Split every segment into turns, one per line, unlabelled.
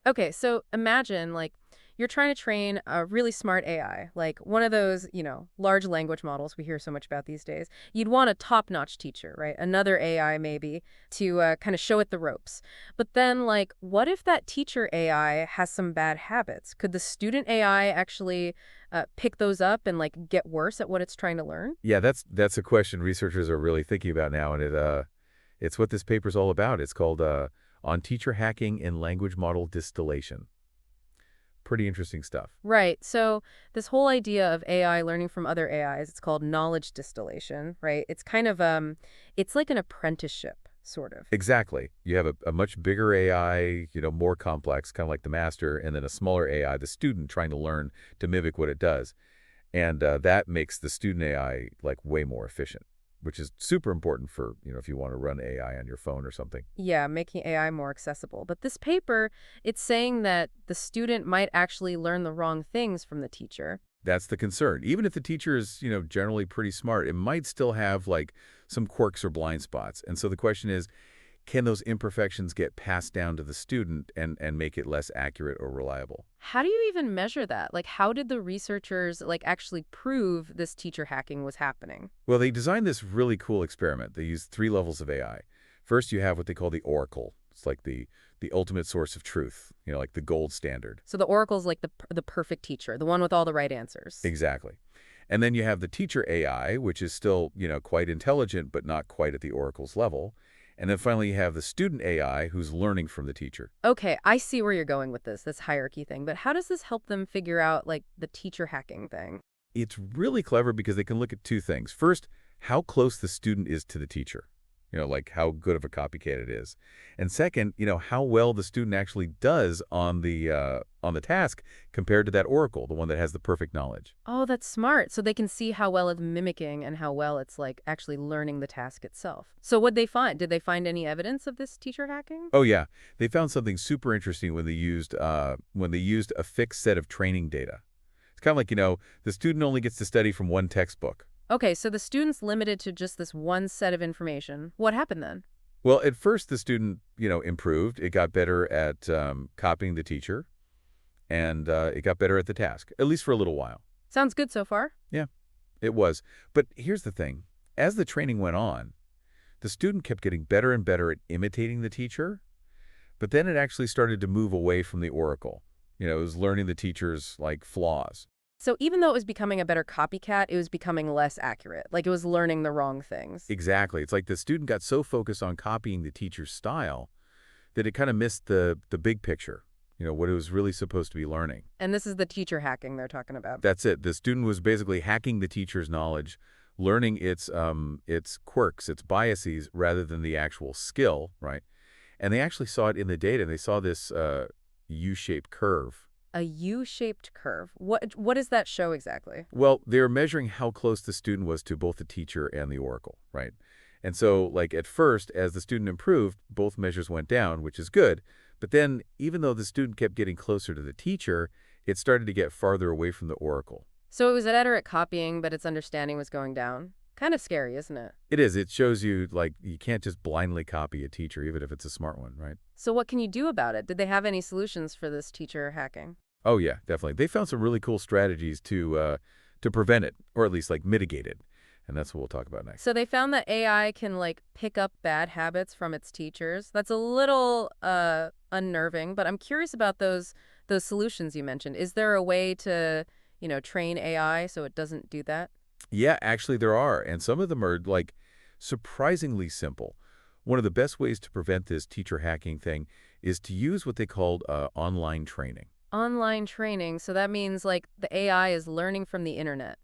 Okay, so imagine like you're trying to train a really smart AI, like one of those, large language models we hear so much about these days. You'd want a top-notch teacher, right? Another AI maybe to kind of show it the ropes. But then, like, what if that teacher AI has some bad habits? Could the student AI actually pick those up and like get worse at what it's trying to learn?
Yeah, that's a question researchers are really thinking about now, and it's what this paper's all about. It's called On Teacher Hacking and Language Model Distillation. Pretty interesting stuff.
Right. So this whole idea of AI learning from other AIs, it's called knowledge distillation, right? It's kind of it's like an apprenticeship, sort of.
Exactly. You have a much bigger AI, more complex, kind of like the master, and then a smaller AI, the student, trying to learn to mimic what it does. And that makes the student AI like way more efficient, which is super important for, if you want to run AI on your phone or something.
Yeah, making AI more accessible. But this paper, it's saying that the student might actually learn the wrong things from the teacher.
That's the concern. Even if the teacher is, generally pretty smart, it might still have like some quirks or blind spots. And so the question is, can those imperfections get passed down to the student and make it less accurate or reliable?
How do you even measure that? Like, how did the researchers like actually prove this teacher hacking was happening?
Well, they designed this really cool experiment. They used three levels of AI. First, you have what they call the oracle. It's like the ultimate source of truth, like the gold standard.
So the oracle's like the perfect teacher, the one with all the right answers.
Exactly. And then you have the teacher AI, which is still, quite intelligent, but not quite at the oracle's level. And then finally, you have the student AI who's learning from the teacher.
Okay, I see where you're going with this hierarchy thing, but how does this help them figure out like the teacher hacking thing?
It's really clever because they can look at two things. First, how close the student is to the teacher, like how good of a copycat it is. And second, how well the student actually does on the task compared to that oracle, the one that has the perfect knowledge.
Oh, that's smart. So they can see how well it's mimicking and how well it's like actually learning the task itself. So what'd they find? Did they find any evidence of this teacher hacking?
Oh yeah, they found something super interesting when they used a fixed set of training data. It's kind of like, the student only gets to study from one textbook.
Okay, so the student's limited to just this one set of information. What happened then?
Well, at first the student, improved. It got better at copying the teacher, and it got better at the task, at least for a little while.
Sounds good so far.
Yeah, it was. But here's the thing. As the training went on, the student kept getting better and better at imitating the teacher, but then it actually started to move away from the oracle. It was learning the teacher's, like, flaws.
So even though it was becoming a better copycat, it was becoming less accurate. Like it was learning the wrong things.
Exactly. It's like the student got so focused on copying the teacher's style that it kind of missed the big picture, what it was really supposed to be learning.
And this is the teacher hacking they're talking about.
That's it. The student was basically hacking the teacher's knowledge, learning its quirks, its biases, rather than the actual skill, right? And they actually saw it in the data. They saw this U-shaped curve.
A U-shaped curve. What does that show exactly?
Well, they were measuring how close the student was to both the teacher and the oracle, right? And so, like, at first, as the student improved, both measures went down, which is good. But then, even though the student kept getting closer to the teacher, it started to get farther away from the oracle.
So it was better at copying, but its understanding was going down. Kind of scary, isn't it?
It is. It shows you, like, you can't just blindly copy a teacher, even if it's a smart one, right?
So what can you do about it? Did they have any solutions for this teacher hacking?
Oh, yeah, definitely. They found some really cool strategies to prevent it, or at least, like, mitigate it. And that's what we'll talk about next.
So they found that AI can like pick up bad habits from its teachers. That's a little unnerving, but I'm curious about those solutions you mentioned. Is there a way to, train AI so it doesn't do that?
Yeah, actually there are, and some of them are, like, surprisingly simple. One of the best ways to prevent this teacher hacking thing is to use what they called online training.
Online training. So that means like the AI is learning from the internet.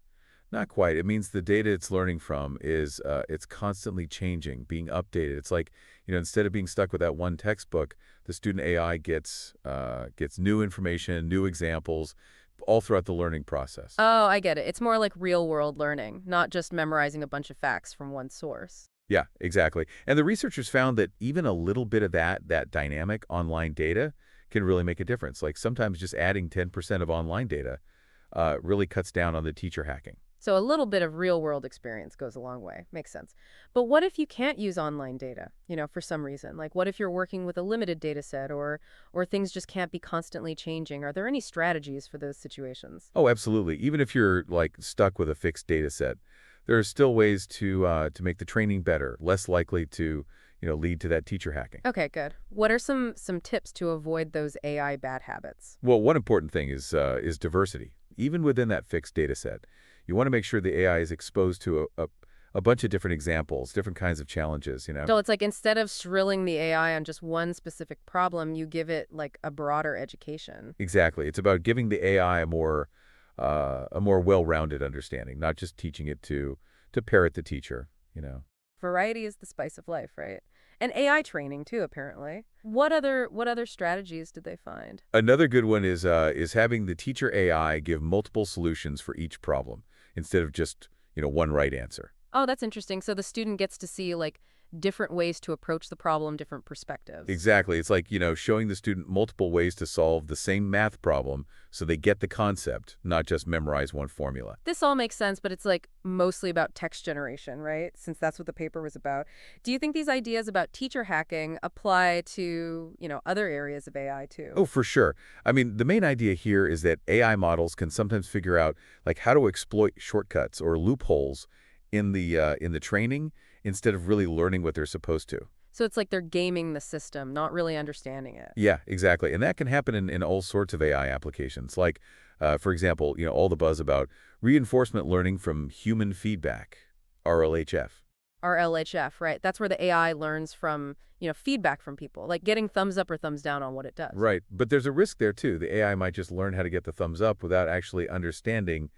Not quite. It means the data it's learning from is it's constantly changing, being updated. It's like, instead of being stuck with that one textbook, the student AI gets new information, new examples, all throughout the learning process.
Oh, I get it. It's more like real world learning, not just memorizing a bunch of facts from one source.
Yeah, exactly. And the researchers found that even a little bit of that dynamic online data can really make a difference. Like sometimes just adding 10% of online data really cuts down on the teacher hacking.
So a little bit of real-world experience goes a long way. Makes sense. But what if you can't use online data, for some reason? Like what if you're working with a limited data set or things just can't be constantly changing? Are there any strategies for those situations?
Oh, absolutely. Even if you're like stuck with a fixed data set, there are still ways to make the training better, less likely to, lead to that teacher hacking.
Okay, good. What are some tips to avoid those AI bad habits?
Well, one important thing is diversity. Even within that fixed data set, you want to make sure the AI is exposed to a bunch of different examples, different kinds of challenges.
So it's like instead of shrilling the AI on just one specific problem, you give it like a broader education.
Exactly. It's about giving the AI a more well-rounded understanding, not just teaching it to parrot the teacher.
Variety is the spice of life, right? And AI training too, apparently. What other strategies did they find?
Another good one is having the teacher AI give multiple solutions for each problem instead of just, one right answer.
Oh, that's interesting. So the student gets to see like different ways to approach the problem, different perspectives.
Exactly. It's like, showing the student multiple ways to solve the same math problem so they get the concept, not just memorize one formula.
This all makes sense, but it's like mostly about text generation, right? Since that's what the paper was about. Do you think these ideas about teacher hacking apply to, other areas of AI too?
Oh, for sure. I mean, the main idea here is that AI models can sometimes figure out like how to exploit shortcuts or loopholes in the training instead of really learning what they're supposed to.
So it's like they're gaming the system, not really understanding it.
Yeah, exactly. And that can happen in all sorts of AI applications. Like, for example, all the buzz about reinforcement learning from human feedback, RLHF.
RLHF, right? That's where the AI learns from, feedback from people, like getting thumbs up or thumbs down on what it does.
Right. But there's a risk there, too. The AI might just learn how to get the thumbs up without actually understanding,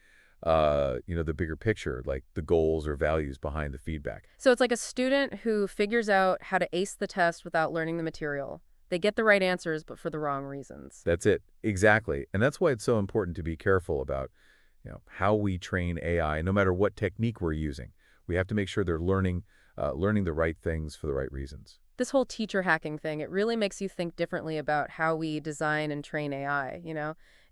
the bigger picture, like the goals or values behind the feedback.
So it's like a student who figures out how to ace the test without learning the material. They get the right answers, but for the wrong reasons.
That's it. Exactly. And that's why it's so important to be careful about, how we train AI, no matter what technique we're using. We have to make sure they're learning the right things for the right reasons.
This whole teacher hacking thing, it really makes you think differently about how we design and train AI.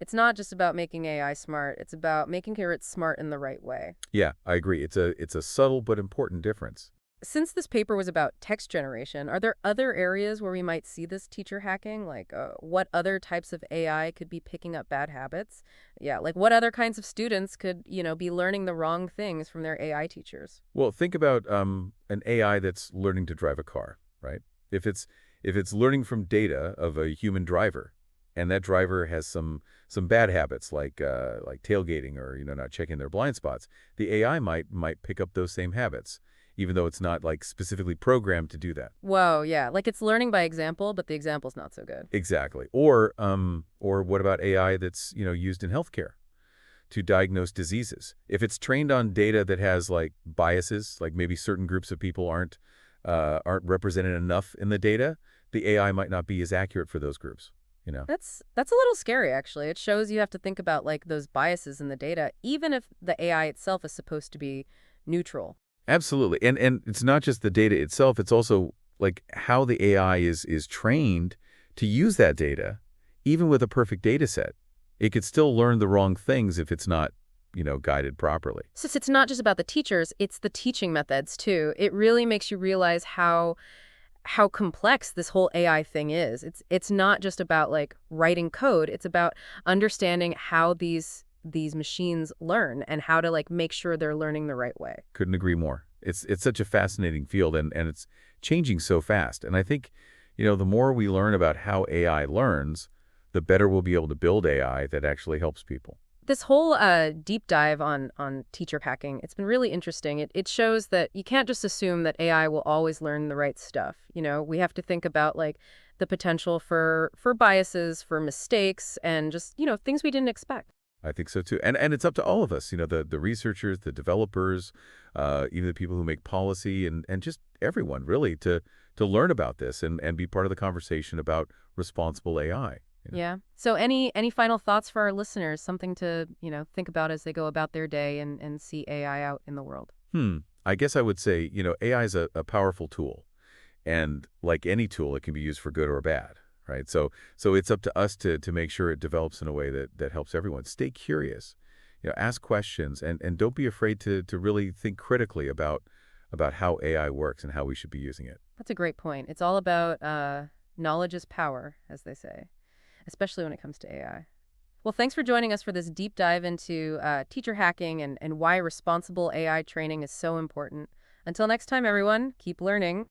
It's not just about making AI smart, it's about making sure it's smart in the right way.
Yeah, I agree. It's a subtle but important difference.
Since this paper was about text generation, are there other areas where we might see this teacher hacking? Like, what other types of AI could be picking up bad habits? Yeah, like what other kinds of students could, be learning the wrong things from their AI teachers?
Well, think about an AI that's learning to drive a car, right? If it's learning from data of a human driver, and that driver has some bad habits like tailgating or not checking their blind spots, the AI might pick up those same habits, even though it's not like specifically programmed to do that.
Whoa, yeah, like it's learning by example, but the example's not so good.
Exactly. Or what about AI that's used in healthcare to diagnose diseases? If it's trained on data that has like biases, like maybe certain groups of people aren't represented enough in the data, the AI might not be as accurate for those groups.
That's a little scary, actually. It shows you have to think about like those biases in the data, even if the AI itself is supposed to be neutral.
Absolutely. And it's not just the data itself, it's also like how the AI is trained to use that data. Even with a perfect data set, it could still learn the wrong things if it's not guided properly.
Since it's not just about the teachers, it's the teaching methods too. It really makes you realize how complex this whole AI thing is. It's not just about like writing code. It's about understanding how these machines learn and how to like make sure they're learning the right way.
Couldn't agree more. It's such a fascinating field and it's changing so fast. And I think, the more we learn about how AI learns, the better we'll be able to build AI that actually helps people.
This whole deep dive on teacher hacking, it's been really interesting. It shows that you can't just assume that AI will always learn the right stuff. We have to think about like the potential for biases, for mistakes, and just, things we didn't expect.
I think so too. And it's up to all of us, the researchers, the developers, even the people who make policy and just everyone really to learn about this and be part of the conversation about responsible AI.
Yeah. So any final thoughts for our listeners, something to, think about as they go about their day and see AI out in the world?
I guess I would say, AI is a powerful tool. And like any tool, it can be used for good or bad, right? So it's up to us to make sure it develops in a way that helps everyone. Stay curious, Ask questions and don't be afraid to really think critically about how AI works and how we should be using it.
That's a great point. It's all about knowledge is power, as they say, especially when it comes to AI. Well, thanks for joining us for this deep dive into teacher hacking and why responsible AI training is so important. Until next time, everyone, keep learning.